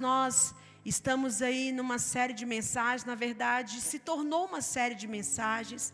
Nós estamos aí numa série de mensagens, na verdade, se tornou uma série de mensagens.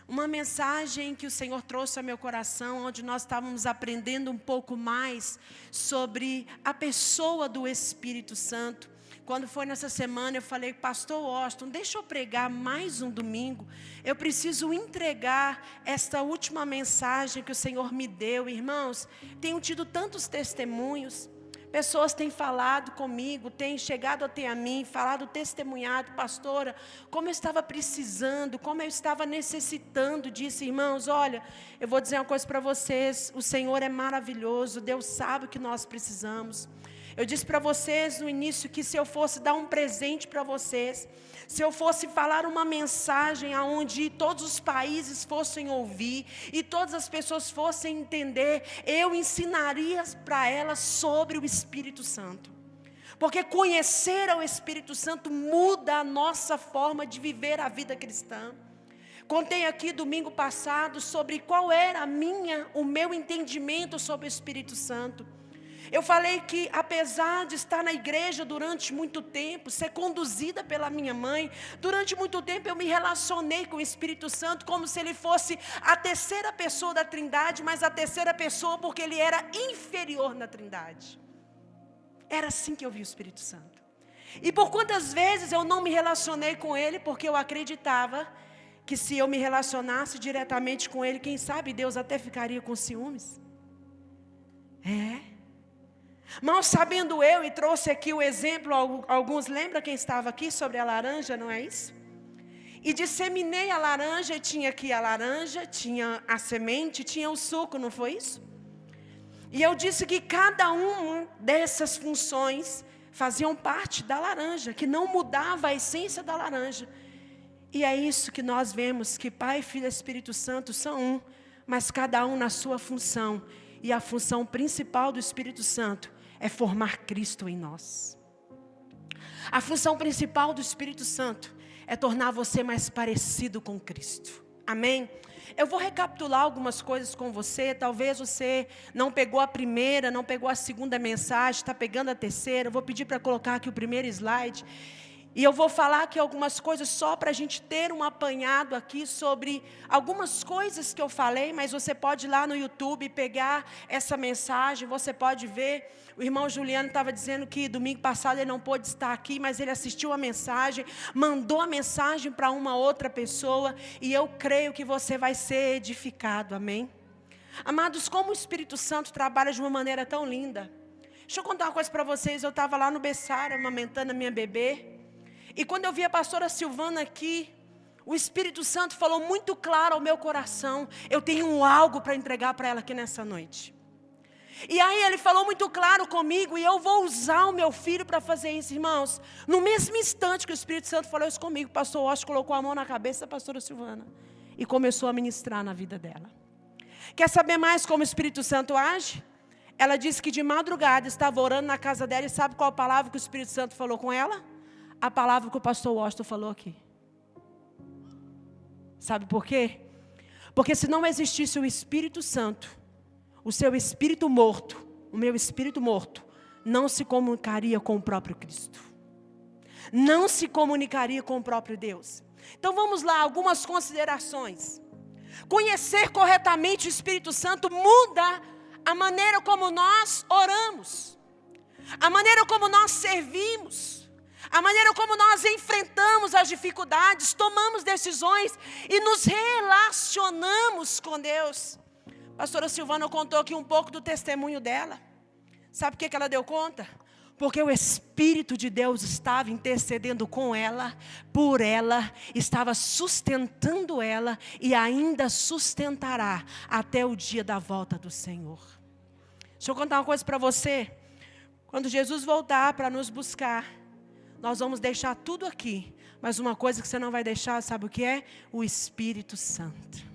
Uma mensagem que o Senhor trouxe ao meu coração, onde nós estávamos aprendendo um pouco mais sobre a pessoa do Espírito Santo. Quando foi nessa semana, eu falei, pastor Washington, deixa eu pregar mais um domingo. Eu preciso entregar esta última mensagem que o Senhor me deu. Irmãos, tenho tido tantos testemunhos. Pessoas têm falado comigo, têm chegado até a mim, falado, testemunhado, pastora, como eu estava precisando, como eu estava necessitando disso. Irmãos, olha, eu vou dizer uma coisa para vocês, o Senhor é maravilhoso, Deus sabe o que nós precisamos. Eu disse para vocês no início que se eu fosse dar um presente para vocês, se eu fosse falar uma mensagem aonde todos os países fossem ouvir e todas as pessoas fossem entender, eu ensinaria para elas sobre o Espírito Santo. Porque conhecer ao Espírito Santo muda a nossa forma de viver a vida cristã. Contei aqui domingo passado sobre qual era o meu entendimento sobre o Espírito Santo. Eu falei que apesar de estar na igreja durante muito tempo, ser conduzida pela minha mãe, durante muito tempo eu me relacionei com o Espírito Santo como se ele fosse a terceira pessoa da Trindade, mas a terceira pessoa porque ele era inferior na Trindade. Era assim que eu vi o Espírito Santo. E por quantas vezes eu não me relacionei com ele, porque eu acreditava que se eu me relacionasse diretamente com ele, quem sabe Deus até ficaria com ciúmes. Mal sabendo eu, e trouxe aqui o exemplo, alguns lembram quem estava aqui sobre a laranja, não é isso? E disseminei a laranja, e tinha aqui a laranja, tinha a semente, tinha o suco, não foi isso? E eu disse que cada uma dessas funções faziam parte da laranja, que não mudava a essência da laranja. E é isso que nós vemos, que Pai, Filho e Espírito Santo são um, mas cada um na sua função. E a função principal do Espírito Santo é formar Cristo em nós. A função principal do Espírito Santo é tornar você mais parecido com Cristo. Amém? Eu vou recapitular algumas coisas com você. Talvez você não pegou a primeira, não pegou a segunda mensagem, está pegando a terceira. Eu vou pedir para colocar aqui o primeiro slide. E eu vou falar aqui algumas coisas só para a gente ter um apanhado aqui sobre algumas coisas que eu falei, mas você pode ir lá no YouTube pegar essa mensagem, você pode ver. O irmão Juliano estava dizendo que domingo passado ele não pôde estar aqui, mas ele assistiu a mensagem, mandou a mensagem para uma outra pessoa, e eu creio que você vai ser edificado, amém? Amados, como o Espírito Santo trabalha de uma maneira tão linda. Deixa eu contar uma coisa para vocês, eu estava lá no berçário amamentando a minha bebê, e quando eu vi a pastora Silvana aqui, o Espírito Santo falou muito claro ao meu coração, eu tenho algo para entregar para ela aqui nessa noite. E aí ele falou muito claro comigo, e eu vou usar o meu filho para fazer isso, irmãos. No mesmo instante que o Espírito Santo falou isso comigo, o pastor Washington colocou a mão na cabeça da pastora Silvana e começou a ministrar na vida dela. Quer saber mais como o Espírito Santo age? Ela disse que de madrugada estava orando na casa dela, e sabe qual a palavra que o Espírito Santo falou com ela? A palavra que o pastor Washington falou aqui. Sabe por quê? Porque se não existisse o Espírito Santo, o seu espírito morto, o meu espírito morto, não se comunicaria com o próprio Cristo. Não se comunicaria com o próprio Deus. Então vamos lá, algumas considerações. Conhecer corretamente o Espírito Santo muda a maneira como nós oramos, a maneira como nós servimos, a maneira como nós enfrentamos as dificuldades, tomamos decisões e nos relacionamos com Deus. A pastora Silvana contou aqui um pouco do testemunho dela. Sabe por que ela deu conta? Porque o Espírito de Deus estava intercedendo com ela, por ela, estava sustentando ela e ainda sustentará até o dia da volta do Senhor. Deixa eu contar uma coisa para você. Quando Jesus voltar para nos buscar, nós vamos deixar tudo aqui, mas uma coisa que você não vai deixar, sabe o que é? O Espírito Santo.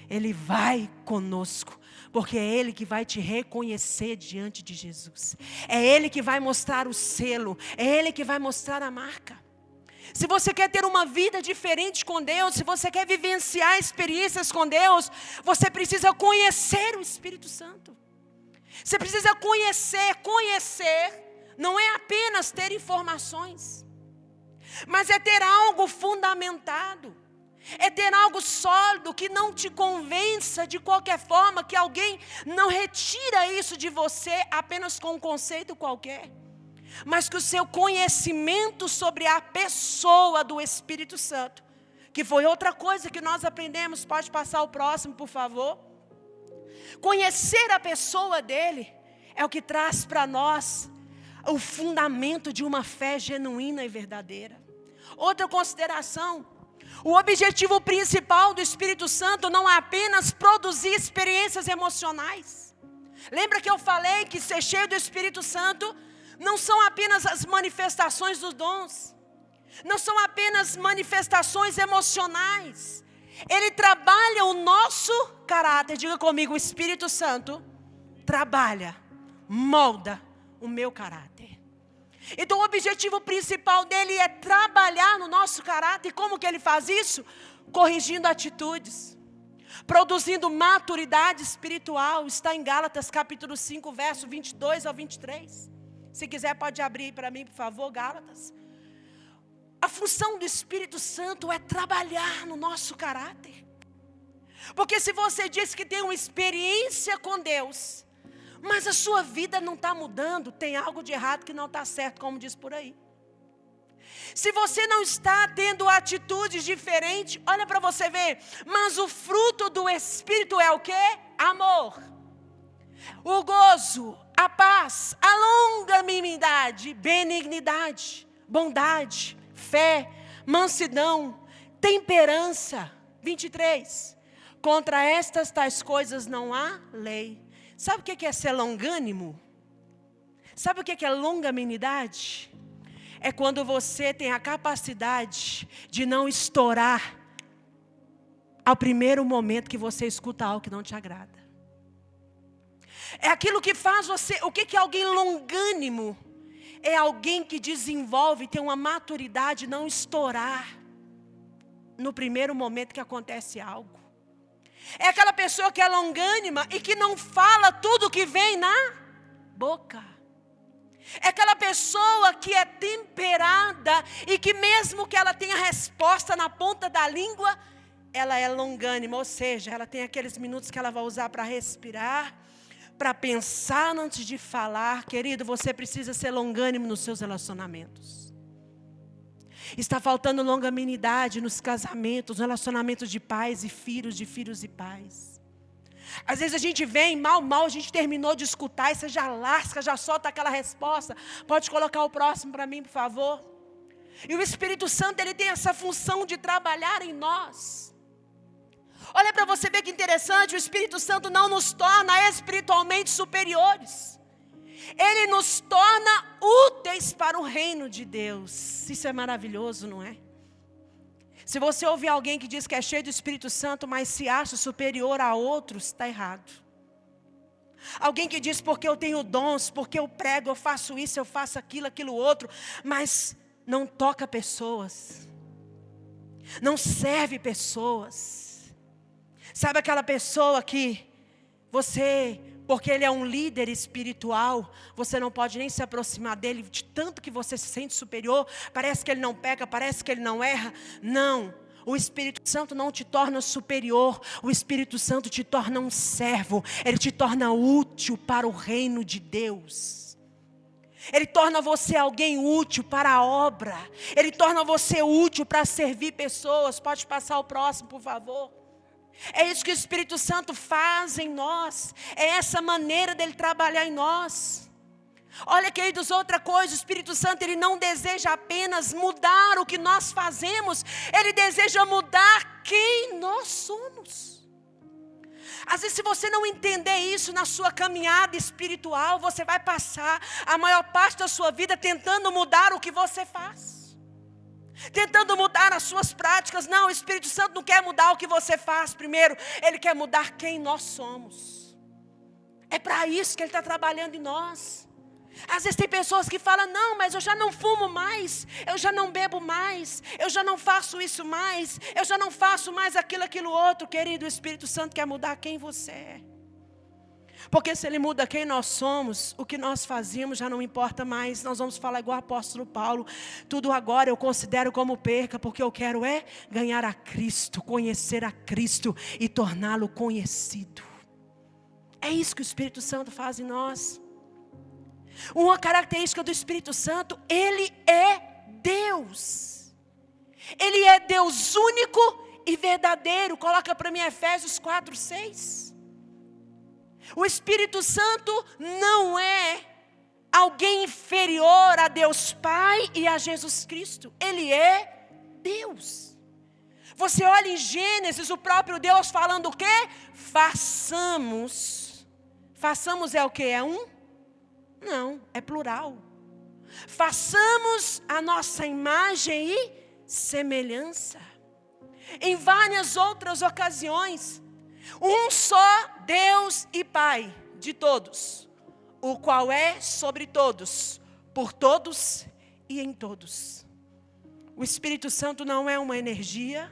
Ele vai conosco, porque é Ele que vai te reconhecer diante de Jesus. É Ele que vai mostrar o selo, é Ele que vai mostrar a marca. Se você quer ter uma vida diferente com Deus, se você quer vivenciar experiências com Deus, você precisa conhecer o Espírito Santo. Você precisa conhecer não é apenas ter informações, mas é ter algo fundamentado. É ter algo sólido que não te convença de qualquer forma, que alguém não retira isso de você apenas com um conceito qualquer. Mas que o seu conhecimento sobre a pessoa do Espírito Santo, que foi outra coisa que nós aprendemos, pode passar o próximo, por favor. Conhecer a pessoa dele é o que traz para nós o fundamento de uma fé genuína e verdadeira. Outra consideração: o objetivo principal do Espírito Santo não é apenas produzir experiências emocionais. Lembra que eu falei que ser cheio do Espírito Santo não são apenas as manifestações dos dons, não são apenas manifestações emocionais. Ele trabalha o nosso caráter. Diga comigo: o Espírito Santo trabalha, molda o meu caráter. Então o objetivo principal dele é trabalhar no nosso caráter. E como que ele faz isso? Corrigindo atitudes, produzindo maturidade espiritual. Está em Gálatas capítulo 5, verso 22 ao 23. Se quiser pode abrir para mim, por favor, Gálatas. A função do Espírito Santo é trabalhar no nosso caráter. Porque se você diz que tem uma experiência com Deus, mas a sua vida não está mudando, tem algo de errado que não está certo, como diz por aí. Se você não está tendo atitudes diferentes, olha para você ver. Mas o fruto do Espírito é o quê? Amor, o gozo, a paz, a longanimidade, benignidade, bondade, fé, mansidão, temperança. 23. Contra estas tais coisas não há lei. Sabe o que é ser longânimo? Sabe o que é longanimidade? É quando você tem a capacidade de não estourar ao primeiro momento que você escuta algo que não te agrada. É aquilo que faz você... O que é alguém longânimo? É alguém que desenvolve, tem uma maturidade, não estourar no primeiro momento que acontece algo. É aquela pessoa que é longânima e que não fala tudo que vem na boca. É aquela pessoa que é temperada e que mesmo que ela tenha resposta na ponta da língua, ela é longânima. Ou seja, ela tem aqueles minutos que ela vai usar para respirar, para pensar antes de falar. Querido, você precisa ser longânimo nos seus relacionamentos. Está faltando longanimidade nos casamentos, relacionamentos de pais e filhos e pais. Às vezes a gente vem mal, a gente terminou de escutar e você já lasca, já solta aquela resposta. Pode colocar o próximo para mim, por favor. E o Espírito Santo, ele tem essa função de trabalhar em nós. Olha para você ver que interessante, o Espírito Santo não nos torna espiritualmente superiores. Ele nos torna úteis para o reino de Deus. Isso é maravilhoso, não é? Se você ouvir alguém que diz que é cheio do Espírito Santo, mas se acha superior a outros, está errado. Alguém que diz porque eu tenho dons, porque eu prego, eu faço isso, eu faço aquilo outro, mas não toca pessoas, não serve pessoas. Sabe aquela pessoa que você... Porque ele é um líder espiritual, você não pode nem se aproximar dele, de tanto que você se sente superior, parece que ele não peca, parece que ele não erra. Não, o Espírito Santo não te torna superior, o Espírito Santo te torna um servo, ele te torna útil para o reino de Deus. Ele torna você alguém útil para a obra, ele torna você útil para servir pessoas. Pode passar o próximo, por favor. É isso que o Espírito Santo faz em nós. É essa maneira dele trabalhar em nós. Olha, queridos, outra coisa, o Espírito Santo, ele não deseja apenas mudar o que nós fazemos, ele deseja mudar quem nós somos. Às vezes, se você não entender isso na sua caminhada espiritual, você vai passar a maior parte da sua vida tentando mudar o que você faz, tentando mudar as suas práticas. Não, o Espírito Santo não quer mudar o que você faz primeiro, ele quer mudar quem nós somos. É para isso que ele está trabalhando em nós. Às vezes tem pessoas que falam: não, mas eu já não fumo mais, eu já não bebo mais, eu já não faço isso mais, eu já não faço mais aquilo outro. Querido, o Espírito Santo quer mudar quem você é. Porque se Ele muda quem nós somos, o que nós fazíamos já não importa mais. Nós vamos falar igual o apóstolo Paulo. Tudo agora eu considero como perca, porque eu quero é ganhar a Cristo, conhecer a Cristo e torná-lo conhecido. É isso que o Espírito Santo faz em nós. Uma característica do Espírito Santo, Ele é Deus. Ele é Deus único e verdadeiro. Coloca para mim Efésios 4:6. O Espírito Santo não é alguém inferior a Deus Pai e a Jesus Cristo. Ele é Deus. Você olha em Gênesis, o próprio Deus falando o quê? Façamos. Façamos é o quê? É um? Não, é plural. Façamos a nossa imagem e semelhança. Em várias outras ocasiões, um só Deus e Pai de todos, o qual é sobre todos, por todos e em todos. O Espírito Santo não é uma energia.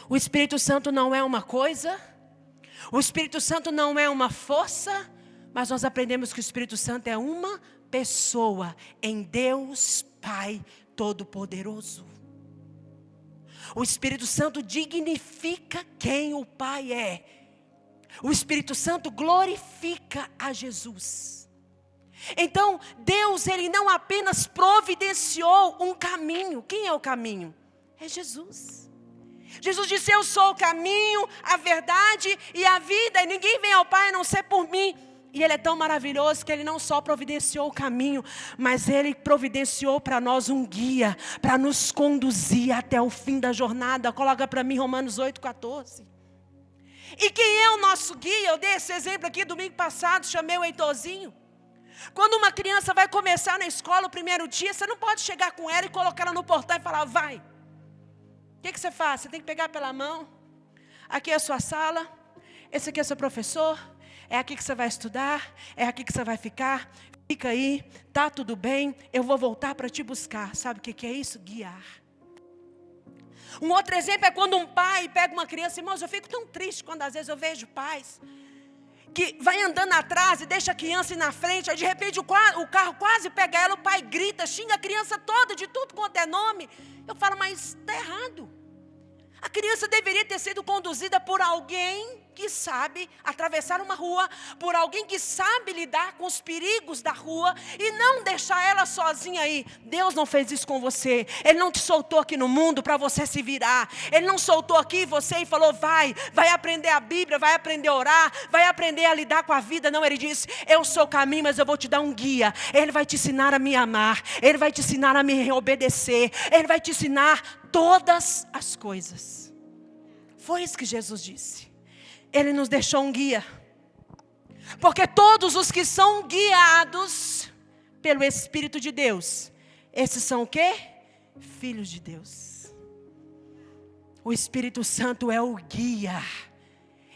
O Espírito Santo não é uma coisa. O Espírito Santo não é uma força. Mas nós aprendemos que o Espírito Santo é uma pessoa em Deus Pai Todo-Poderoso. O Espírito Santo dignifica quem o Pai é. O Espírito Santo glorifica a Jesus. Então, Deus, Ele não apenas providenciou um caminho. Quem é o caminho? É Jesus. Jesus disse, eu sou o caminho, a verdade e a vida. E ninguém vem ao Pai a não ser por mim. E Ele é tão maravilhoso que Ele não só providenciou o caminho, mas Ele providenciou para nós um guia, para nos conduzir até o fim da jornada. Coloca para mim Romanos 8:14. E quem é o nosso guia? Eu dei esse exemplo aqui domingo passado, chamei o Heitorzinho. Quando uma criança vai começar na escola o primeiro dia, você não pode chegar com ela e colocar ela no portão e falar, vai. O que você faz? Você tem que pegar pela mão. Aqui é a sua sala, esse aqui é o seu professor. É aqui que você vai estudar, é aqui que você vai ficar. Fica aí, tá tudo bem, eu vou voltar para te buscar. Sabe o que é isso? Guiar. Um outro exemplo é quando um pai pega uma criança. Irmãos, eu fico tão triste quando às vezes eu vejo pais que vai andando atrás e deixa a criança ir na frente. Aí de repente o carro quase pega ela, o pai grita, xinga a criança toda de tudo quanto é nome. Eu falo, mas está errado. A criança deveria ter sido conduzida por alguém que sabe atravessar uma rua, por alguém que sabe lidar com os perigos da rua e não deixar ela sozinha aí. Deus não fez isso com você. Ele não te soltou aqui no mundo para você se virar. Ele não soltou aqui você e falou, vai aprender a Bíblia, vai aprender a orar, vai aprender a lidar com a vida. Não, Ele disse, eu sou o caminho, mas eu vou te dar um guia. Ele vai te ensinar a me amar, Ele vai te ensinar a me obedecer, Ele vai te ensinar todas as coisas. Foi isso que Jesus disse. Ele nos deixou um guia. Porque todos os que são guiados pelo Espírito de Deus, esses são o quê? Filhos de Deus. O Espírito Santo é o guia.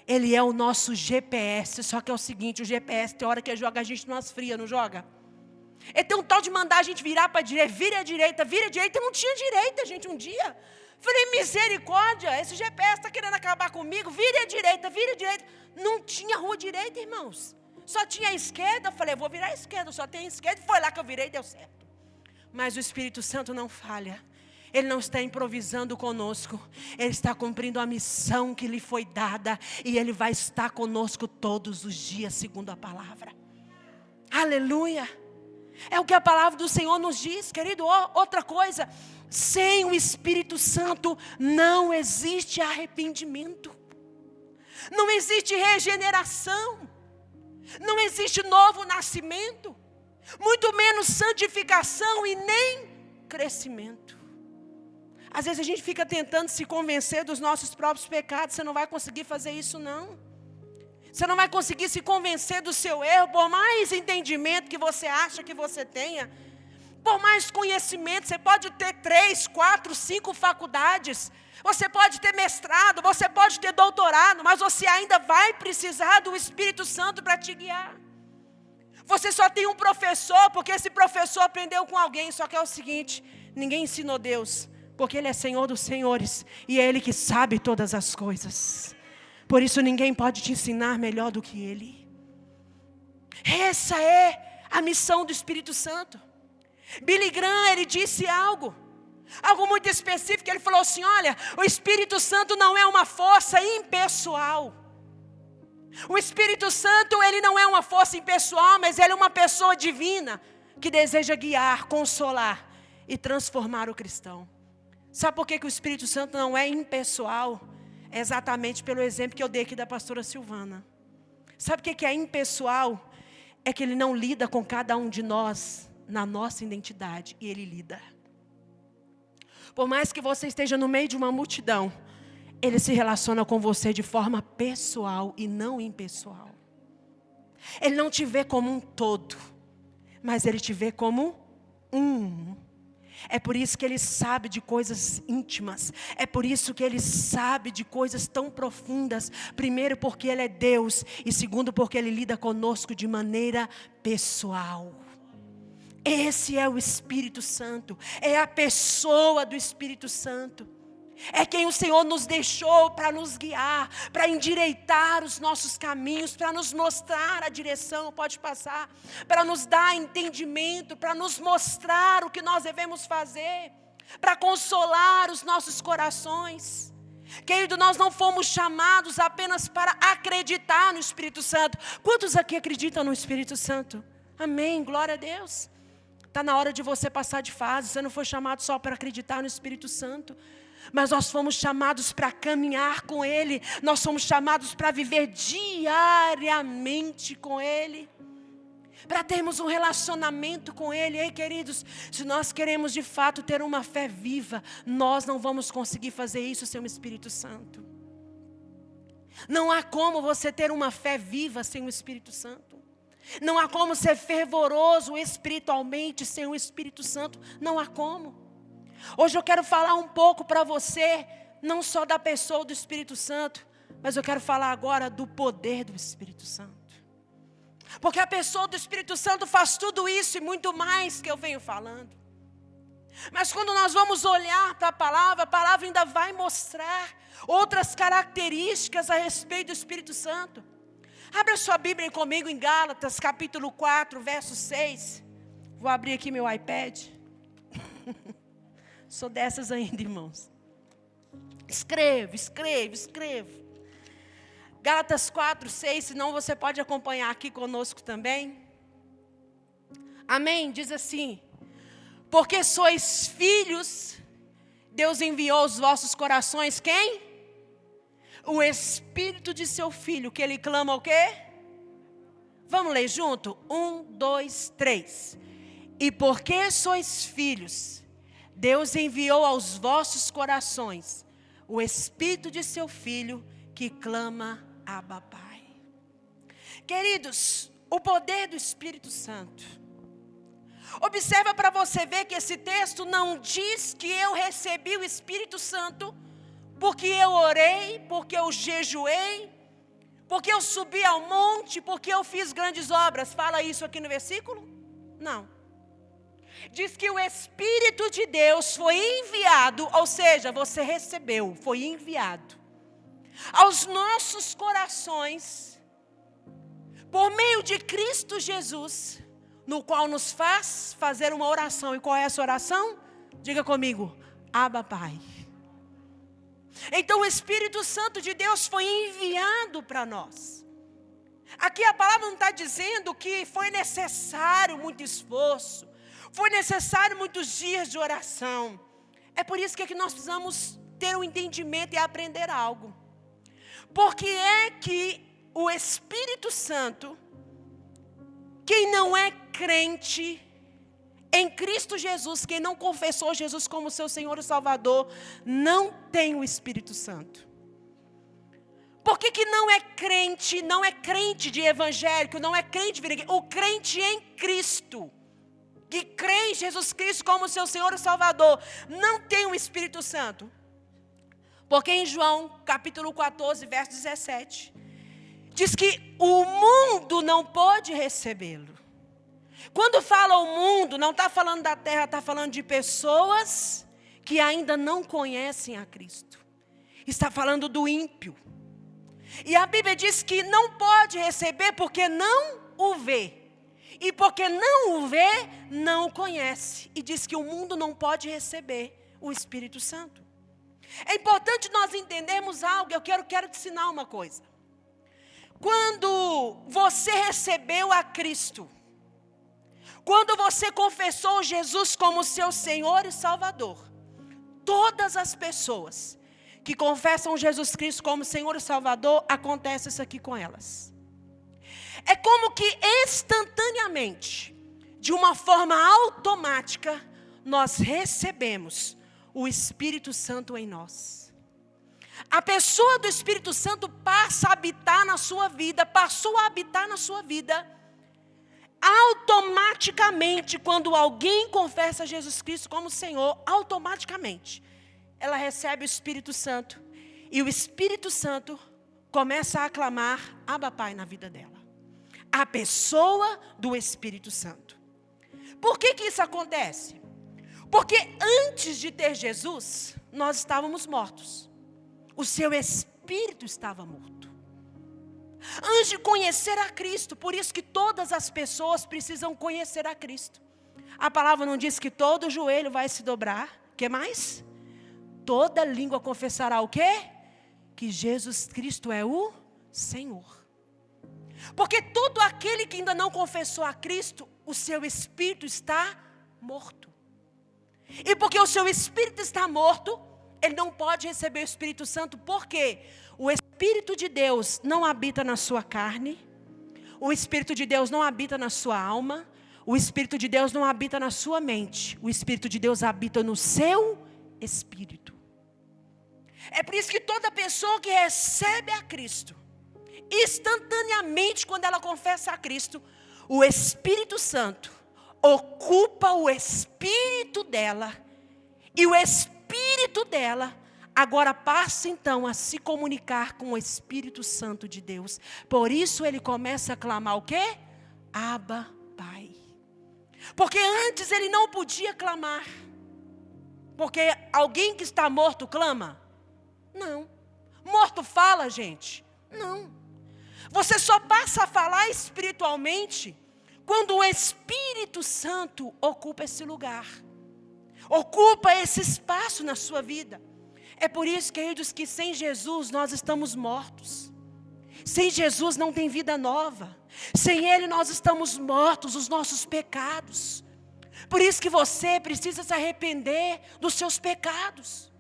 Ele é o nosso GPS. Só que é o seguinte, o GPS tem hora que joga a gente numas frias, não joga? Ele tem um tal de mandar a gente virar para a direita, vira a direita. Eu não tinha direita, gente, um dia. Falei, misericórdia, esse GPS está querendo acabar comigo, vira a direita. Não tinha rua direita, irmãos. Só tinha a esquerda. Falei, vou virar a esquerda, só tem a esquerda. Foi lá que eu virei e deu certo. Mas o Espírito Santo não falha. Ele não está improvisando conosco. Ele está cumprindo a missão que lhe foi dada. E Ele vai estar conosco todos os dias, segundo a palavra. Aleluia. É o que a palavra do Senhor nos diz, querido. Outra coisa, sem o Espírito Santo não existe arrependimento. Não existe regeneração. Não existe novo nascimento. Muito menos santificação e nem crescimento. Às vezes a gente fica tentando se convencer dos nossos próprios pecados. Você não vai conseguir fazer isso, não. Você não vai conseguir se convencer do seu erro, por mais entendimento que você acha que você tenha. Por mais conhecimento, você pode ter 3, 4, 5 faculdades. Você pode ter mestrado, você pode ter doutorado, mas você ainda vai precisar do Espírito Santo para te guiar. Você só tem um professor, porque esse professor aprendeu com alguém. Só que é o seguinte, ninguém ensinou Deus, porque Ele é Senhor dos senhores, e é Ele que sabe todas as coisas. Por isso ninguém pode te ensinar melhor do que Ele. Essa é a missão do Espírito Santo. Billy Graham, ele disse algo muito específico. Ele falou assim: olha, o Espírito Santo não é uma força impessoal. O Espírito Santo, ele não é uma força impessoal, mas ele é uma pessoa divina que deseja guiar, consolar e transformar o cristão. Sabe por que o Espírito Santo não é impessoal? É exatamente pelo exemplo que eu dei aqui da pastora Silvana. Sabe o que é impessoal? É que ele não lida com cada um de nós na nossa identidade, e Ele lida. Por mais que você esteja no meio de uma multidão, Ele se relaciona com você de forma pessoal e não impessoal. Ele não te vê como um todo, mas Ele te vê como um. É por isso que Ele sabe de coisas íntimas. É por isso que Ele sabe de coisas tão profundas. Primeiro porque Ele é Deus. E segundo porque Ele lida conosco de maneira pessoal. Esse é o Espírito Santo. É a pessoa do Espírito Santo. É quem o Senhor nos deixou para nos guiar, para endireitar os nossos caminhos, para nos mostrar a direção, pode passar, para nos dar entendimento, para nos mostrar o que nós devemos fazer, para consolar os nossos corações. Querido, nós não fomos chamados apenas para acreditar no Espírito Santo. Quantos aqui acreditam no Espírito Santo? Amém, glória a Deus. Está na hora de você passar de fase. Você não foi chamado só para acreditar no Espírito Santo, mas nós fomos chamados para caminhar com Ele. Nós fomos chamados para viver diariamente com Ele, para termos um relacionamento com Ele. Ei, queridos, se nós queremos de fato ter uma fé viva, nós não vamos conseguir fazer isso sem o Espírito Santo. Não há como você ter uma fé viva sem o Espírito Santo. Não há como ser fervoroso espiritualmente sem o Espírito Santo. Não há como. Hoje eu quero falar um pouco para você, não só da pessoa do Espírito Santo, mas eu quero falar agora do poder do Espírito Santo. Porque a pessoa do Espírito Santo faz tudo isso e muito mais que eu venho falando. Mas quando nós vamos olhar para a palavra ainda vai mostrar outras características a respeito do Espírito Santo. Abra sua Bíblia comigo em Gálatas, capítulo 4, verso 6. Vou abrir aqui meu iPad. Sou dessas ainda, irmãos. Escrevo. Gálatas 4, 6, senão você pode acompanhar aqui conosco também. Amém? Diz assim: porque sois filhos, Deus enviou aos vossos corações quem? O Espírito de seu Filho, que Ele clama o quê? Vamos ler junto? 1, 2, 3. E porque sois filhos, Deus enviou aos vossos corações o Espírito de seu Filho, que clama Abba Pai. Queridos, o poder do Espírito Santo. Observa para você ver que esse texto não diz que eu recebi o Espírito Santo porque eu orei, porque eu jejuei, porque eu subi ao monte, porque eu fiz grandes obras. Fala isso aqui no versículo? Não. Diz que o Espírito de Deus foi enviado, ou seja, você recebeu, foi enviado aos nossos corações, por meio de Cristo Jesus, no qual nos faz fazer uma oração. E qual é essa oração? Diga comigo: Abba Pai. Então o Espírito Santo de Deus foi enviado para nós. Aqui a palavra não está dizendo que foi necessário muito esforço, foi necessário muitos dias de oração. É por isso que nós precisamos ter um entendimento e aprender algo. Porque é que o Espírito Santo, quem não é crente em Cristo Jesus, quem não confessou Jesus como seu Senhor e Salvador, não tem o Espírito Santo. Por que não é crente de evangélico, não é crente, o crente em Cristo, que crê em Jesus Cristo como seu Senhor e Salvador, não tem o Espírito Santo? Porque em João, capítulo 14, verso 17, diz que o mundo não pode recebê-lo. Quando fala o mundo, não está falando da terra, está falando de pessoas que ainda não conhecem a Cristo. Está falando do ímpio. E a Bíblia diz que não pode receber porque não o vê. E porque não o vê, não o conhece. E diz que o mundo não pode receber o Espírito Santo. É importante nós entendermos algo. Eu quero te ensinar uma coisa. Quando você recebeu a Cristo, quando você confessou Jesus como seu Senhor e Salvador, todas as pessoas que confessam Jesus Cristo como Senhor e Salvador, acontece isso aqui com elas. É como que instantaneamente, de uma forma automática, nós recebemos o Espírito Santo em nós. A pessoa do Espírito Santo passa a habitar na sua vida, passou a habitar na sua vida, automaticamente, quando alguém confessa Jesus Cristo como Senhor, automaticamente, ela recebe o Espírito Santo, e o Espírito Santo começa a aclamar Abba Pai na vida dela. A pessoa do Espírito Santo. Por que isso acontece? Porque antes de ter Jesus, nós estávamos mortos. O seu espírito estava morto. Antes de conhecer a Cristo, por isso que todas as pessoas precisam conhecer a Cristo. A palavra não diz que todo joelho vai se dobrar. O que mais? Toda língua confessará o quê? Que Jesus Cristo é o Senhor. Porque todo aquele que ainda não confessou a Cristo, o seu espírito está morto. E porque o seu espírito está morto, ele não pode receber o Espírito Santo. Por quê? O Espírito de Deus não habita na sua carne. O Espírito de Deus não habita na sua alma. O Espírito de Deus não habita na sua mente. O Espírito de Deus habita no seu espírito. É por isso que toda pessoa que recebe a Cristo, instantaneamente, quando ela confessa a Cristo, o Espírito Santo ocupa o espírito dela, e o espírito dela agora passa então a se comunicar com o Espírito Santo de Deus. Por isso ele começa a clamar o quê? Abba, Pai. Porque antes ele não podia clamar. Porque alguém que está morto clama? Não. Morto fala, gente? Não. Você só passa a falar espiritualmente quando o Espírito Santo ocupa esse lugar, ocupa esse espaço na sua vida. É por isso, queridos, que sem Jesus nós estamos mortos. Sem Jesus não tem vida nova. Sem Ele nós estamos mortos, os nossos pecados. Por isso que você precisa se arrepender dos seus pecados.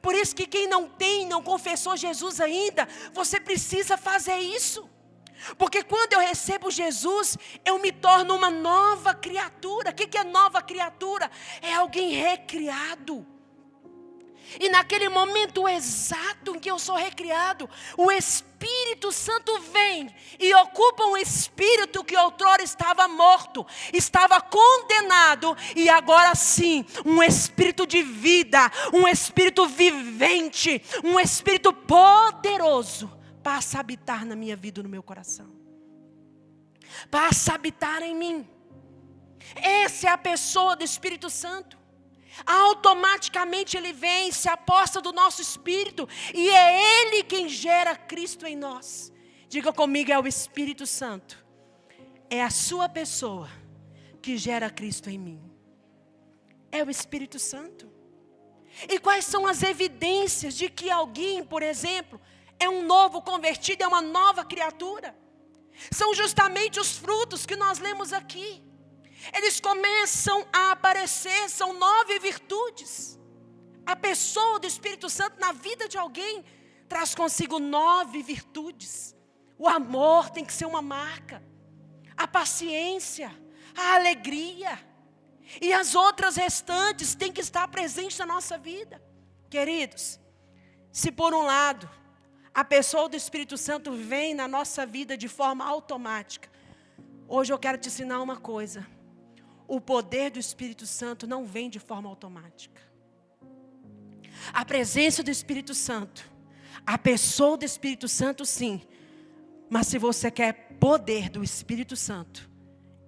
Por isso que quem não confessou Jesus ainda, você precisa fazer isso. Porque quando eu recebo Jesus, eu me torno uma nova criatura. O que é nova criatura? É alguém recriado. E naquele momento exato em que eu sou recriado, o Espírito Santo vem e ocupa um espírito que outrora estava morto, estava condenado, e agora sim, um espírito de vida, um espírito vivente, um espírito poderoso, passa a habitar na minha vida e no meu coração. Passa a habitar em mim. Essa é a pessoa do Espírito Santo. Automaticamente ele vem, se aposta do nosso espírito, e é ele quem gera Cristo em nós. Diga comigo, é o Espírito Santo. É a sua pessoa que gera Cristo em mim. É o Espírito Santo. E quais são as evidências de que alguém, por exemplo, é um novo convertido, é uma nova criatura? São justamente os frutos que nós lemos aqui. Eles começam a aparecer, são 9 virtudes. A pessoa do Espírito Santo na vida de alguém traz consigo 9 virtudes. O amor tem que ser uma marca. A paciência, a alegria. E as outras restantes têm que estar presentes na nossa vida. Queridos, se por um lado a pessoa do Espírito Santo vem na nossa vida de forma automática, hoje eu quero te ensinar uma coisa. O poder do Espírito Santo não vem de forma automática. A presença do Espírito Santo, a pessoa do Espírito Santo, sim. Mas se você quer poder do Espírito Santo,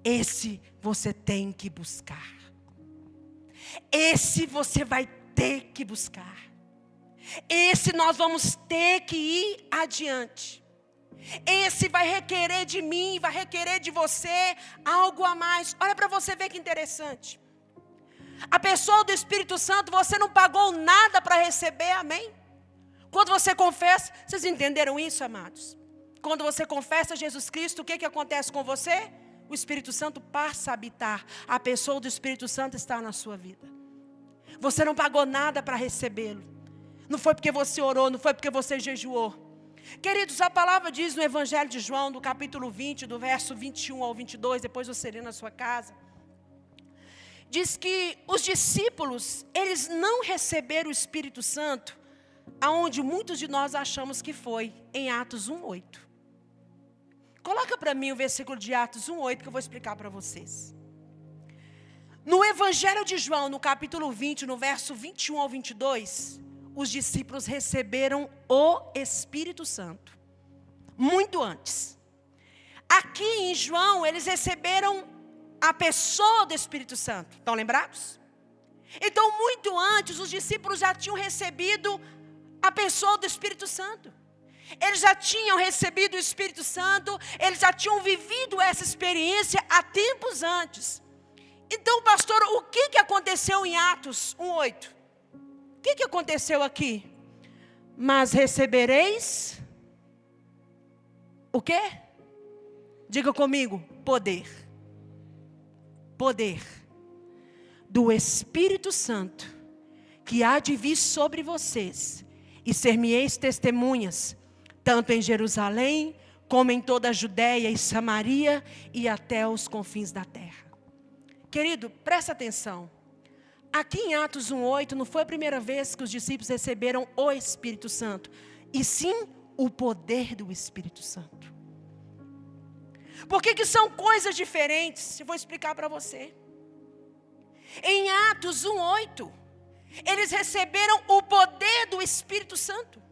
esse você tem que buscar. Esse você vai ter que buscar. Esse nós vamos ter que ir adiante. Esse vai requerer de mim, vai requerer de você algo a mais. Olha para você ver que interessante. A pessoa do Espírito Santo, você não pagou nada para receber, amém? Quando você confessa, vocês entenderam isso, amados? Quando você confessa Jesus Cristo, o que acontece com você? O Espírito Santo passa a habitar. A pessoa do Espírito Santo está na sua vida. Você não pagou nada para recebê-lo. Não foi porque você orou, não foi porque você jejuou. Queridos, a palavra diz no Evangelho de João, no capítulo 20, do verso 21 ao 22, depois você lê na sua casa. Diz que os discípulos, eles não receberam o Espírito Santo, aonde muitos de nós achamos que foi, em Atos 1:8. Coloca para mim o versículo de Atos 1:8 que eu vou explicar para vocês. No Evangelho de João, no capítulo 20, no verso 21 ao 22, os discípulos receberam o Espírito Santo, muito antes. Aqui em João, eles receberam a pessoa do Espírito Santo. Estão lembrados? Então, muito antes, os discípulos já tinham recebido a pessoa do Espírito Santo. Eles já tinham recebido o Espírito Santo, eles já tinham vivido essa experiência há tempos antes. Então, pastor, o que aconteceu em Atos 1:8? O que aconteceu aqui? Mas recebereis o quê? Diga comigo, poder. Poder do Espírito Santo, que há de vir sobre vocês, e ser-me-eis testemunhas, tanto em Jerusalém, como em toda a Judéia e Samaria, e até os confins da terra. Querido, presta atenção. Aqui em Atos 1:8, não foi a primeira vez que os discípulos receberam o Espírito Santo, e sim o poder do Espírito Santo. Por que são coisas diferentes? Eu vou explicar para você. Em Atos 1:8, eles receberam o poder do Espírito Santo.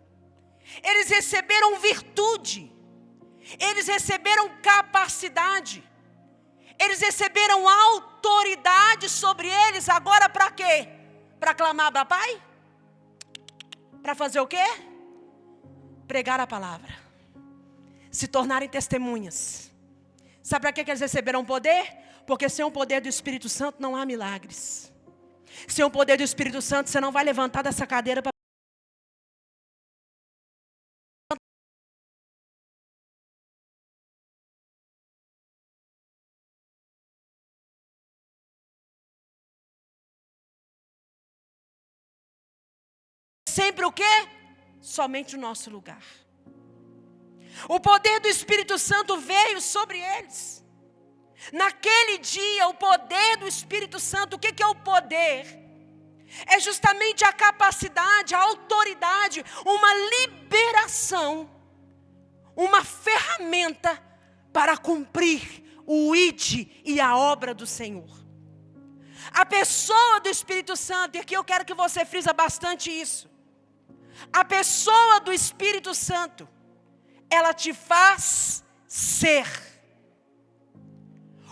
Eles receberam virtude. Eles receberam capacidade. Eles receberam autoridade sobre eles. Agora para quê? Para clamar para Pai? Para fazer o quê? Pregar a palavra. Se tornarem testemunhas. Sabe para que eles receberam poder? Porque sem o poder do Espírito Santo não há milagres. Sem o poder do Espírito Santo você não vai levantar dessa cadeira para... Sempre o quê? Somente o nosso lugar. O poder do Espírito Santo veio sobre eles. Naquele dia, o poder do Espírito Santo, o que é o poder? É justamente a capacidade, a autoridade, uma liberação, uma ferramenta para cumprir o ID e a obra do Senhor. A pessoa do Espírito Santo, e aqui eu quero que você frisa bastante isso. A pessoa do Espírito Santo, ela te faz ser.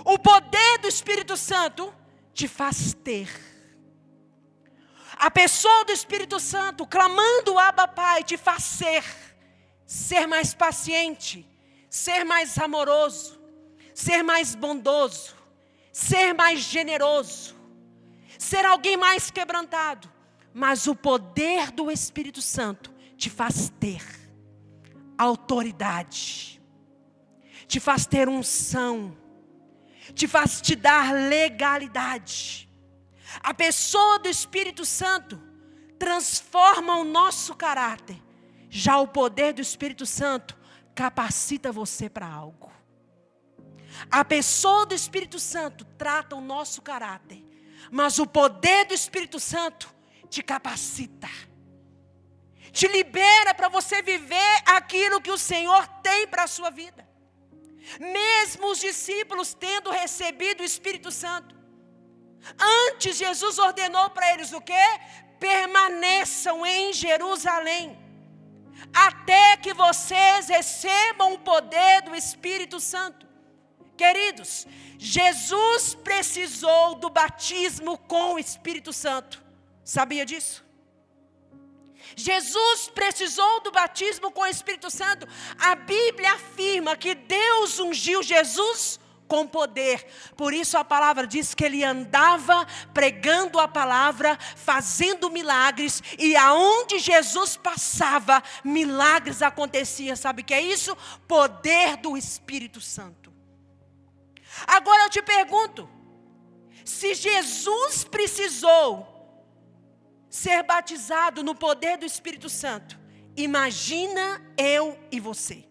O poder do Espírito Santo te faz ter. A pessoa do Espírito Santo, clamando Abba Pai, te faz ser. Ser mais paciente, ser mais amoroso, ser mais bondoso, ser mais generoso, ser alguém mais quebrantado. Mas o poder do Espírito Santo te faz ter autoridade, te faz ter unção, te faz te dar legalidade. A pessoa do Espírito Santo transforma o nosso caráter. Já o poder do Espírito Santo capacita você para algo. A pessoa do Espírito Santo trata o nosso caráter, mas o poder do Espírito Santo te capacita, te libera para você viver aquilo que o Senhor tem para a sua vida. Mesmo os discípulos tendo recebido o Espírito Santo, antes Jesus ordenou para eles o quê? Permaneçam em Jerusalém, até que vocês recebam o poder do Espírito Santo. Queridos, Jesus precisou do batismo com o Espírito Santo. Sabia disso? Jesus precisou do batismo com o Espírito Santo. A Bíblia afirma que Deus ungiu Jesus com poder. Por isso a palavra diz que ele andava pregando a palavra, fazendo milagres, e aonde Jesus passava, milagres aconteciam. Sabe o que é isso? Poder do Espírito Santo. Agora eu te pergunto, se Jesus precisou ser batizado no poder do Espírito Santo, imagina eu e você.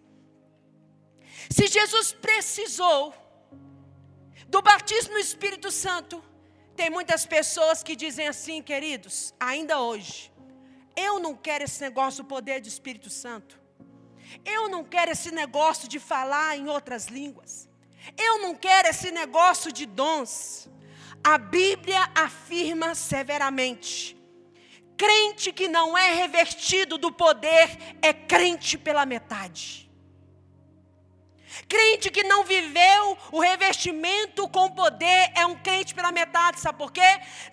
Se Jesus precisou do batismo no Espírito Santo, tem muitas pessoas que dizem assim, queridos, ainda hoje, eu não quero esse negócio do poder do Espírito Santo. Eu não quero esse negócio de falar em outras línguas. Eu não quero esse negócio de dons. A Bíblia afirma severamente: crente que não é revestido do poder é crente pela metade. Crente que não viveu o revestimento com poder é um crente pela metade. Sabe por quê?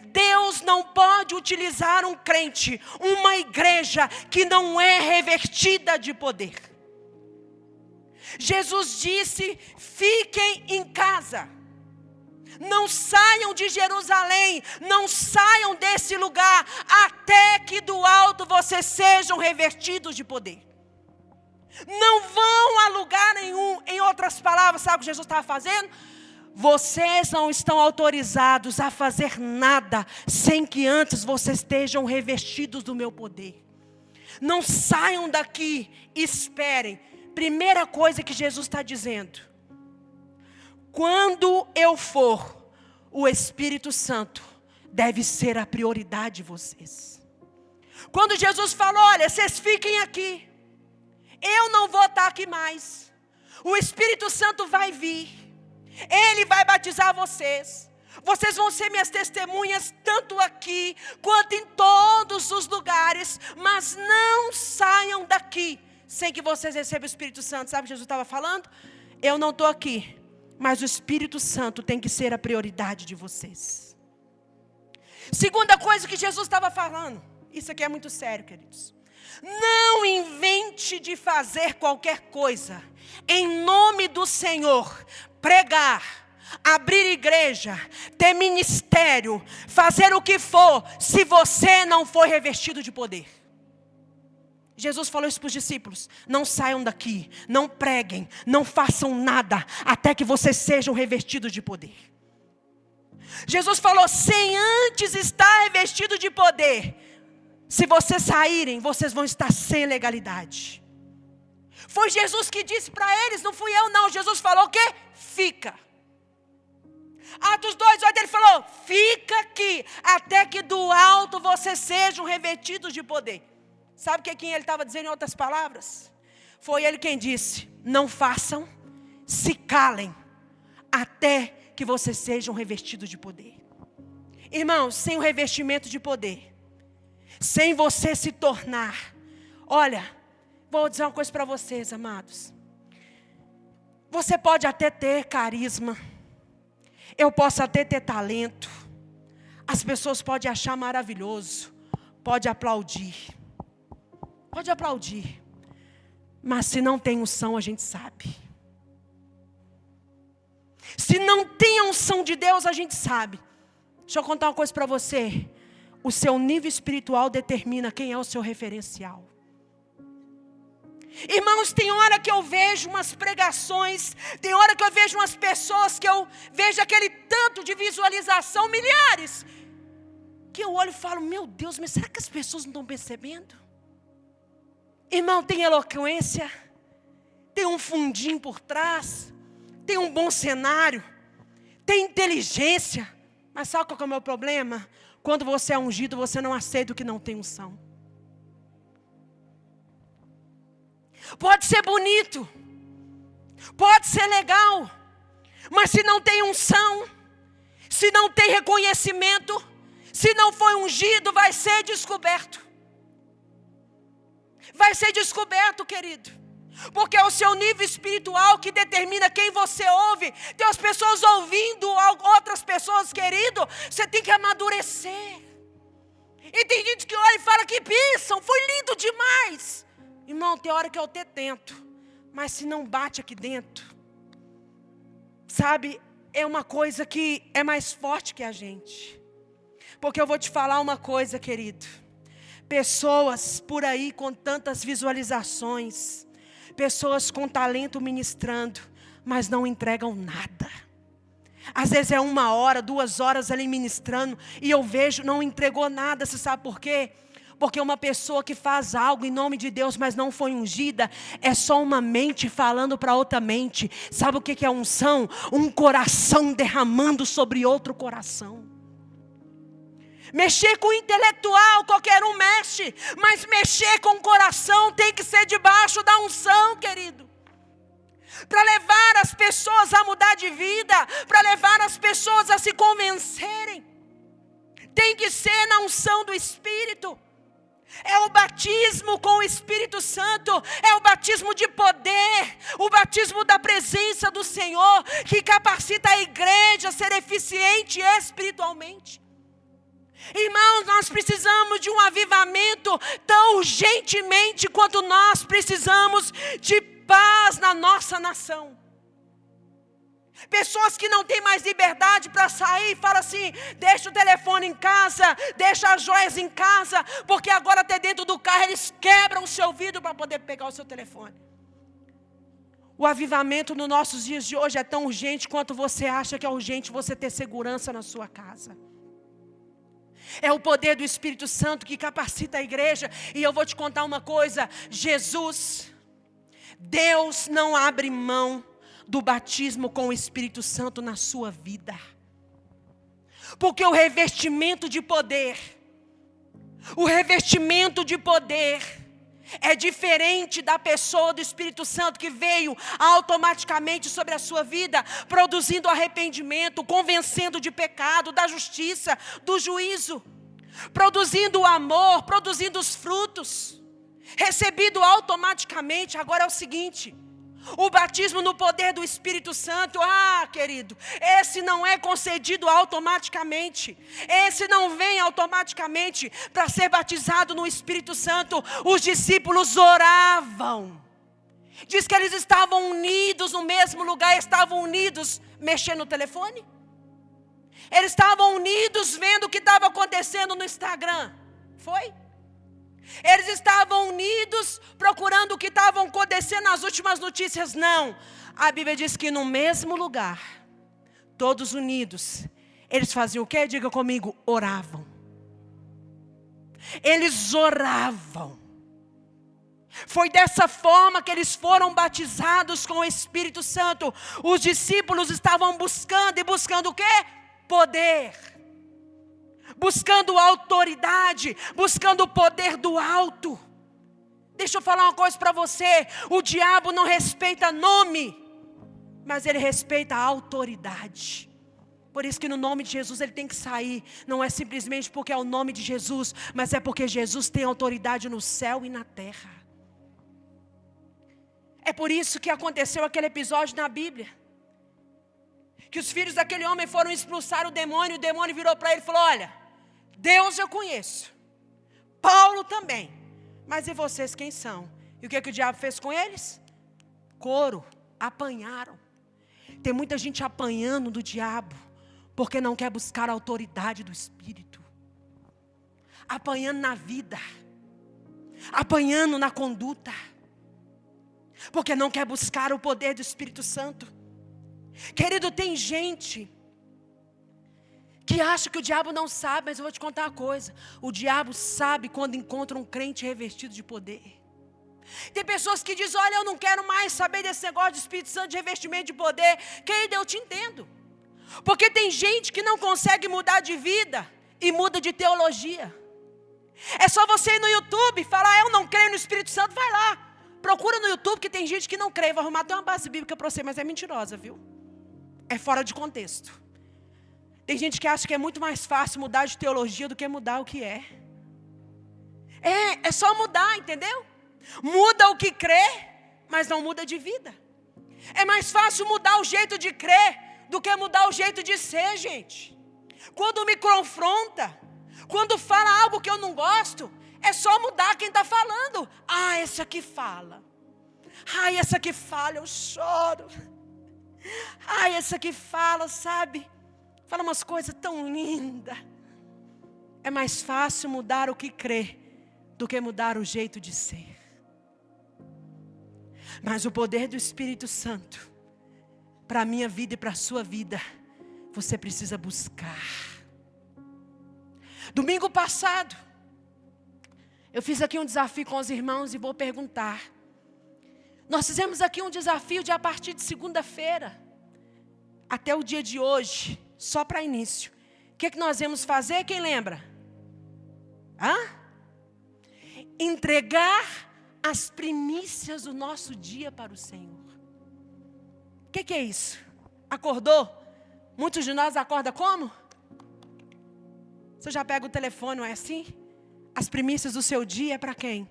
Deus não pode utilizar um crente, uma igreja que não é revestida de poder. Jesus disse: fiquem em casa. Não saiam de Jerusalém, não saiam desse lugar, até que do alto vocês sejam revestidos de poder. Não vão a lugar nenhum. Em outras palavras, sabe o que Jesus estava fazendo? Vocês não estão autorizados a fazer nada sem que antes vocês estejam revestidos do meu poder. Não saiam daqui, esperem. Primeira coisa que Jesus está dizendo: quando eu for, o Espírito Santo deve ser a prioridade de vocês. Quando Jesus falou: olha, vocês fiquem aqui, eu não vou estar aqui mais. O Espírito Santo vai vir. Ele vai batizar vocês. Vocês vão ser minhas testemunhas, tanto aqui, quanto em todos os lugares. Mas não saiam daqui sem que vocês recebam o Espírito Santo. Sabe o que Jesus estava falando? Eu não estou aqui, mas o Espírito Santo tem que ser a prioridade de vocês. Segunda coisa que Jesus estava falando. Isso aqui é muito sério, queridos. Não invente de fazer qualquer coisa em nome do Senhor. Pregar, abrir igreja, ter ministério, fazer o que for, se você não for revestido de poder. Jesus falou isso para os discípulos: não saiam daqui, não preguem, não façam nada, até que vocês sejam revestidos de poder. Jesus falou: sem antes estar revestido de poder, se vocês saírem, vocês vão estar sem legalidade. Foi Jesus que disse para eles, não fui eu não. Jesus falou o quê? Fica. Atos 2:8, ele falou: fica aqui, até que do alto vocês sejam revestidos de poder. Sabe quem ele estava dizendo em outras palavras? Foi ele quem disse: não façam, se calem, até que vocês sejam revestidos de poder. Irmãos, sem o revestimento de poder, sem você se tornar, olha, vou dizer uma coisa para vocês, amados. Você pode até ter carisma, eu posso até ter talento, as pessoas podem achar maravilhoso, pode aplaudir, mas se não tem unção, a gente sabe. Se não tem a unção de Deus, a gente sabe. Deixa eu contar uma coisa para você. O seu nível espiritual determina quem é o seu referencial. Irmãos, tem hora que eu vejo umas pregações, tem hora que eu vejo umas pessoas, que eu vejo aquele tanto de visualização, milhares, que eu olho e falo: meu Deus, mas será que as pessoas não estão percebendo? Irmão, tem eloquência, tem um fundinho por trás, tem um bom cenário, tem inteligência, mas sabe qual é o meu problema? Quando você é ungido, você não aceita o que não tem unção. Pode ser bonito, pode ser legal, mas se não tem unção, se não tem reconhecimento, se não foi ungido, vai ser descoberto. Vai ser descoberto, querido. Porque é o seu nível espiritual que determina quem você ouve. Tem as pessoas ouvindo outras pessoas, querido. Você tem que amadurecer. E tem gente que olha e fala que bênção, foi lindo demais. Irmão, tem hora que eu até tento, mas se não bate aqui dentro, sabe, é uma coisa que é mais forte que a gente. Porque eu vou te falar uma coisa, querido. Pessoas por aí com tantas visualizações, pessoas com talento ministrando, mas não entregam nada. Às vezes é 1 hora, 2 horas ali ministrando, e eu vejo, não entregou nada. Você sabe por quê? Porque uma pessoa que faz algo em nome de Deus, mas não foi ungida, é só uma mente falando para outra mente. Sabe o que é unção? Um coração derramando sobre outro coração. Mexer com o intelectual, qualquer um mexe, mas mexer com o coração tem que ser debaixo da unção, querido. Para levar as pessoas a mudar de vida, para levar as pessoas a se convencerem, tem que ser na unção do Espírito. É o batismo com o Espírito Santo, é o batismo de poder, o batismo da presença do Senhor, que capacita a igreja a ser eficiente espiritualmente. Irmãos, nós precisamos de um avivamento tão urgentemente quanto nós precisamos de paz na nossa nação. Pessoas que não têm mais liberdade para sair, falam assim, deixa o telefone em casa, deixa as joias em casa, porque agora até dentro do carro eles quebram o seu vidro para poder pegar o seu telefone. O avivamento nos nossos dias de hoje é tão urgente quanto você acha que é urgente você ter segurança na sua casa. É o poder do Espírito Santo que capacita a igreja. E eu vou te contar uma coisa, Deus não abre mão do batismo com o Espírito Santo na sua vida. Porque o revestimento de poder é diferente da pessoa do Espírito Santo que veio automaticamente sobre a sua vida, produzindo arrependimento, convencendo de pecado, da justiça, do juízo, produzindo o amor, produzindo os frutos, recebido automaticamente. Agora é o seguinte, o batismo no poder do Espírito Santo, querido, esse não é concedido automaticamente. Esse não vem automaticamente. Para ser batizado no Espírito Santo, os discípulos oravam. Diz que eles estavam unidos no mesmo lugar, estavam unidos mexendo no telefone. Eles estavam unidos vendo o que estava acontecendo no Instagram. Foi? Eles estavam unidos procurando o que estava acontecendo nas últimas notícias. Não, a Bíblia diz que no mesmo lugar, todos unidos, eles faziam o quê? Diga comigo, oravam. Eles oravam. Foi dessa forma que eles foram batizados com o Espírito Santo. Os discípulos estavam buscando, e buscando o quê? Poder. Buscando autoridade, buscando o poder do alto. Deixa eu falar uma coisa para você. O diabo não respeita nome, mas ele respeita a autoridade. Por isso que no nome de Jesus ele tem que sair. Não é simplesmente porque é o nome de Jesus, mas é porque Jesus tem autoridade no céu e na terra. É por isso que aconteceu aquele episódio na Bíblia, que os filhos daquele homem foram expulsar o demônio virou para ele e falou, olha, Deus eu conheço, Paulo também, mas e vocês quem são? E o que o diabo fez com eles? Couro, apanharam. Tem muita gente apanhando do diabo, porque não quer buscar a autoridade do Espírito. Apanhando na vida, apanhando na conduta, porque não quer buscar o poder do Espírito Santo. Querido, tem gente que acha que o diabo não sabe, mas eu vou te contar uma coisa. O diabo sabe quando encontra um crente revestido de poder. Tem pessoas que dizem, olha, eu não quero mais saber desse negócio de Espírito Santo, de revestimento de poder. Querido, eu te entendo. Porque tem gente que não consegue mudar de vida e muda de teologia. É só você ir no YouTube e falar, eu não creio no Espírito Santo, vai lá. Procura no YouTube que tem gente que não crê. Vou arrumar até uma base bíblica para você, mas é mentirosa, viu? É fora de contexto. Tem gente que acha que é muito mais fácil mudar de teologia do que mudar o que é. É só mudar, entendeu? Muda o que crê, mas não muda de vida. É mais fácil mudar o jeito de crer do que mudar o jeito de ser, gente. Quando me confronta, Quando fala algo que eu não gosto, é só mudar quem está falando. Ah, esse aqui fala. Ah, esse aqui fala, eu choro. Ah, esse aqui fala, sabe? Fala umas coisas tão lindas. É mais fácil mudar o que crê do que mudar o jeito de ser. Mas o poder do Espírito Santo, para a minha vida e para a sua vida, você precisa buscar. Domingo passado, eu fiz aqui um desafio com os irmãos e vou perguntar. Nós fizemos aqui um desafio de a partir de segunda-feira até o dia de hoje, só para início. O que nós íamos fazer? Quem lembra? Entregar as primícias do nosso dia para o Senhor. O que é isso? Acordou? Muitos de nós acordam como? Você já pega o telefone, não é assim? As primícias do seu dia é para quem?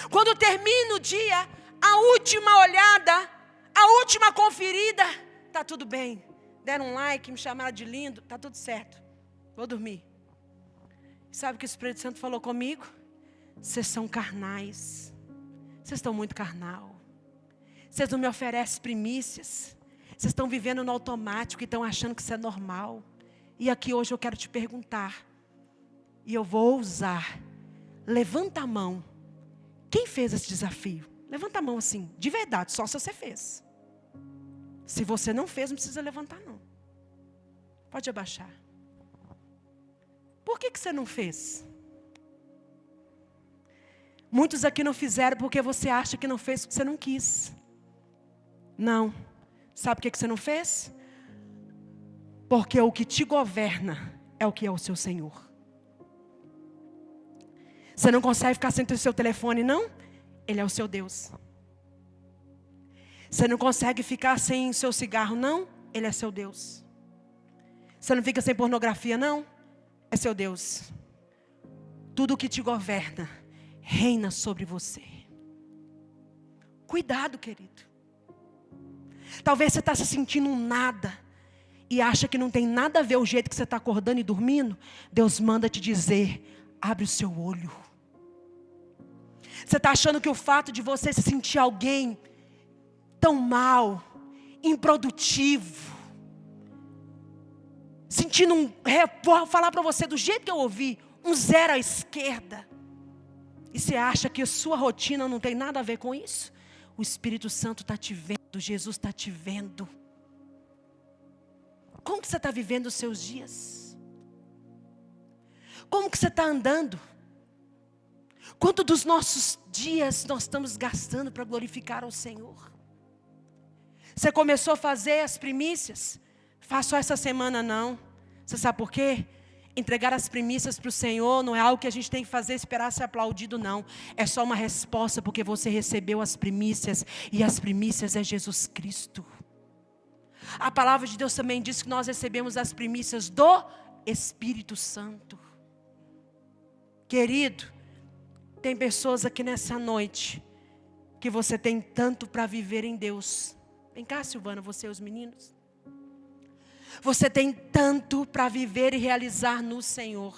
Quando termina o dia, a última olhada, a última conferida, está tudo bem. Deram um like, me chamaram de lindo, está tudo certo. Vou dormir. Sabe o que o Espírito Santo falou comigo? Vocês são carnais. Vocês estão muito carnal. Vocês não me oferecem primícias. Vocês estão vivendo no automático e estão achando que isso é normal. E aqui hoje eu quero te perguntar. E eu vou ousar. Levanta a mão. Quem fez esse desafio? Levanta a mão assim, de verdade, só se você fez. Se você não fez, não precisa levantar não. Pode abaixar. Por que você não fez? Muitos aqui não fizeram porque você acha que não fez porque você não quis. Não. Sabe por que você não fez? Porque o que te governa é o que é o seu Senhor. Você não consegue ficar sem o seu telefone, não? Ele é o seu Deus. Você não consegue ficar sem o seu cigarro, não? Ele é seu Deus. Você não fica sem pornografia, não? É seu Deus. Tudo o que te governa reina sobre você. Cuidado, querido. Talvez você está se sentindo um nada e acha que não tem nada a ver o jeito que você está acordando e dormindo. Deus manda te dizer, abre o seu olho. Você está achando que o fato de você se sentir alguém tão mal, improdutivo, sentindo vou falar para você do jeito que eu ouvi, um zero à esquerda, e você acha que a sua rotina não tem nada a ver com isso? O Espírito Santo está te vendo, Jesus está te vendo. Como que você está vivendo os seus dias? Como que você está andando? Quanto dos nossos dias nós estamos gastando para glorificar ao Senhor? Você começou a fazer as primícias? Faço essa semana não. Você sabe por quê? Entregar as primícias para o Senhor não é algo que a gente tem que fazer, esperar ser aplaudido, não. É só uma resposta porque você recebeu as primícias. E as primícias é Jesus Cristo. A palavra de Deus também diz que nós recebemos as primícias do Espírito Santo. Querido, tem pessoas aqui nessa noite que você tem tanto para viver em Deus. Vem cá, Silvana, você e os meninos. Você tem tanto para viver e realizar no Senhor.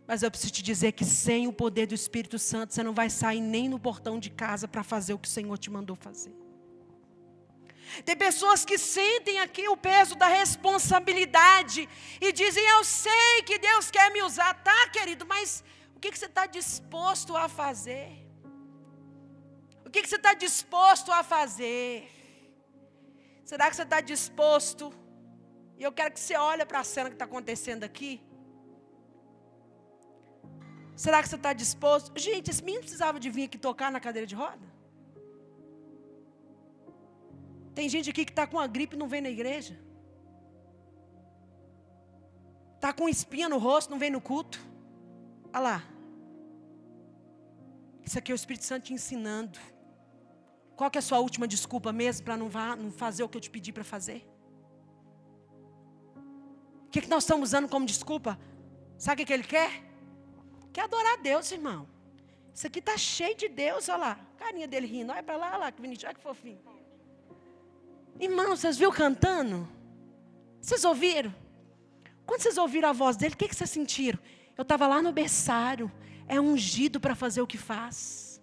Mas eu preciso te dizer que sem o poder do Espírito Santo, você não vai sair nem no portão de casa para fazer o que o Senhor te mandou fazer. Tem pessoas que sentem aqui o peso da responsabilidade e dizem, eu sei que Deus quer me usar. Tá, querido, mas o que você está disposto a fazer? O que você está disposto a fazer? Será que você está disposto? E eu quero que você olhe para a cena que está acontecendo aqui. Será que você está disposto? Gente, esse menino precisava de vir aqui tocar na cadeira de roda? Tem gente aqui que está com a gripe e não vem na igreja. Está com espinha no rosto, não vem no culto. Olha lá. Isso aqui é o Espírito Santo te ensinando. Qual que é a sua última desculpa mesmo para não fazer o que eu te pedi para fazer? O que nós estamos usando como desculpa? Sabe o que ele quer? Quer adorar a Deus, irmão. Isso aqui está cheio de Deus, olha lá. Carinha dele rindo, olha para lá, olha lá, que bonitinho, olha que fofinho. Irmão, vocês viram cantando? Vocês ouviram? Quando vocês ouviram a voz dele, o que vocês sentiram? Eu estava lá no berçário. É ungido para fazer o que faz.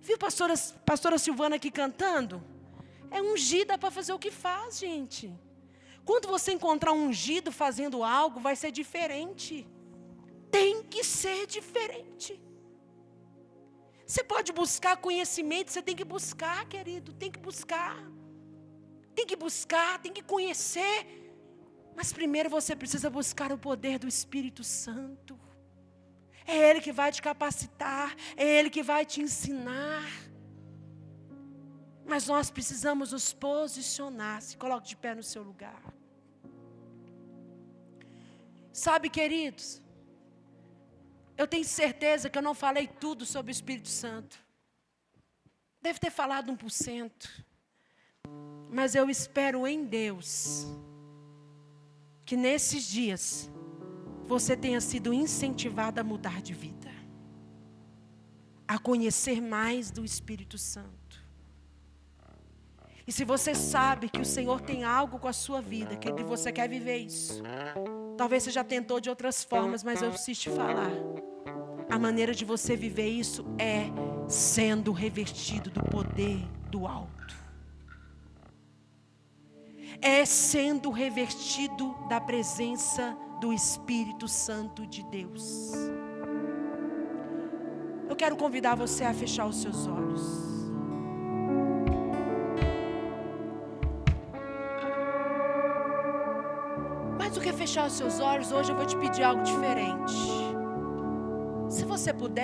Viu pastora Silvana aqui cantando? É ungida para fazer o que faz, gente. Quando você encontrar um ungido fazendo algo, vai ser diferente. Tem que ser diferente. Você pode buscar conhecimento, você tem que buscar, querido, tem que buscar. Tem que buscar, tem que conhecer. Mas primeiro você precisa buscar o poder do Espírito Santo. É Ele que vai te capacitar, é Ele que vai te ensinar. Mas nós precisamos nos posicionar. Se coloque de pé no seu lugar. Sabe, queridos, eu tenho certeza que eu não falei tudo sobre o Espírito Santo. Deve ter falado 1%. Mas eu espero em Deus que nesses dias você tenha sido incentivado a mudar de vida, a conhecer mais do Espírito Santo. E se você sabe que o Senhor tem algo com a sua vida, que você quer viver isso, talvez você já tentou de outras formas, mas eu preciso te falar. A maneira de você viver isso é sendo revestido do poder do alto. É sendo revestido da presença do Espírito Santo de Deus. Eu quero convidar você a fechar os seus olhos. Mais do que fechar os seus olhos, hoje eu vou te pedir algo diferente. Se você puder,